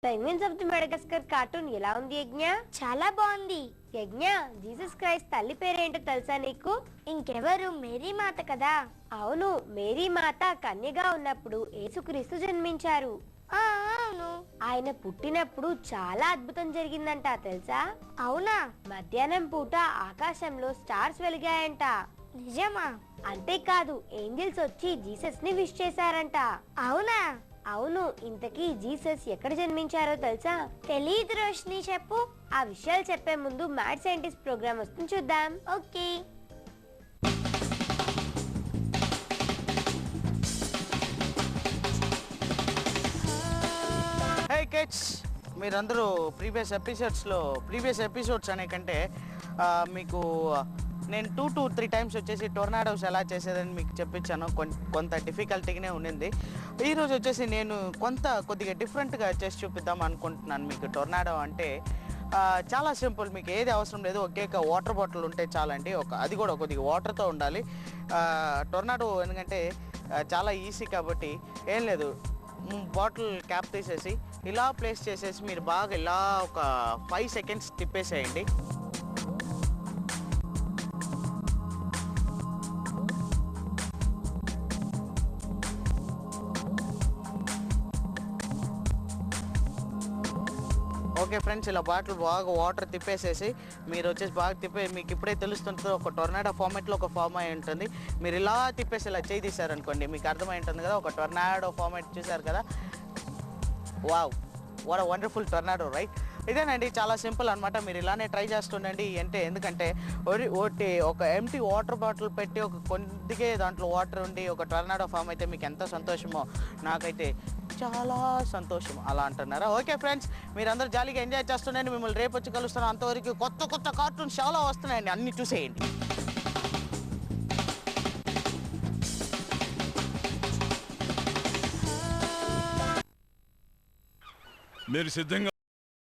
Penguins of the Madagascar cartoon ఎలా ఉంది యజ్ఞ? చాలా బాగుంది. యజ్ఞ, జీసస్ క్రైస్ట్ తల్లి పేరేంటో తెలుసా నీకు? ఇంకెవరు, మేరీ మాత కదా. అవును, మేరీ మాత కన్యగా ఉన్నప్పుడు యేసుక్రీస్తు జన్మించారు. అవును. ఆయన పుట్టినప్పుడు చాలా అద్భుతం జరిగిందంట తెలుసా? అవునా? మధ్యాహ్నం పూట ఆకాశంలో స్టార్స్ వెలిగాయంట. నిజమా? అంతేకాదు, ఏంజల్స్ వచ్చి జీసస్ ని విష్ చేశారంట. అవునా? అవును. ఇంతకీ జీసస్ ఎక్కడ జన్మించారో తెలుసా? తెలీదు రోషిని, చెప్పు. ఆ విషయాలు చెప్పే ముందు మ్యాడ్ సైంటిస్ట్ ప్రోగ్రామ్ వస్తుంది, చూద్దాం. ఓకే. హే కిడ్స్, మీరందరూ ప్రీవియస్ ఎపిసోడ్స్ అనే కంటే మీకు నేను 2 to 3 టైమ్స్ వచ్చేసి టొర్నాడోస్ ఎలా చేసేదని మీకు చెప్పించాను. కొంత డిఫికల్టీగానే ఉండింది. ఈరోజు వచ్చేసి నేను కొద్దిగా డిఫరెంట్గా చేసి చూపిద్దాం అనుకుంటున్నాను. మీకు టొర్నాడో అంటే చాలా సింపుల్, మీకు ఏది అవసరం లేదు. ఒకే వాటర్ బాటిల్ ఉంటే చాలండి. అది కూడా కొద్దిగా వాటర్తో ఉండాలి. టొర్నాడో ఎందుకంటే చాలా ఈజీ కాబట్టి ఏం లేదు, బాటిల్ క్యాప్ తీసేసి ఇలా ప్లేస్ చేసేసి మీరు బాగా ఇలా ఒక 5 సెకండ్స్ తిప్పేసేయండి. ఓకే ఫ్రెండ్స్, ఇలా బాటిల్ బాగా వాటర్ తిప్పేసేసి మీరు వచ్చేసి బాగా మీకు ఇప్పుడే తెలుస్తుంటుంది ఒక టొర్నాడో ఫార్మాట్లో ఒక ఫార్మ్ అయి ఉంటుంది. మీరు ఇలా తిప్పేసి ఇలా చేయి తీశారనుకోండి, మీకు అర్థమై ఉంటుంది కదా, ఒక టొర్నాడో ఫార్మాట్ చూసారు కదా. Wow, what a wonderful tornado, right? ఇదేనండి, చాలా సింపుల్ అనమాట. మీరు ఇలానే ట్రై చేస్తుండండి. ఎందుకంటే ఒక ఎంటీ వాటర్ బాటిల్ పెట్టి ఒక కొద్దిగా దాంట్లో వాటర్ ఉండి ఒక టొర్నాడో ఫామ్ అయితే మీకు ఎంత సంతోషమో, నాకైతే చాలా సంతోషం. అలా అంటున్నారా? ఓకే ఫ్రెండ్స్, మీరందరూ జాలీగా ఎంజాయ్ చేస్తుండండి. మిమ్మల్ని రేపు వచ్చి కలుస్తాను. అంతవరకు కొత్త కార్టూన్స్ చాలా వస్తున్నాయండి, అన్నీ చూసేయండి. మీరు సిద్ధంగా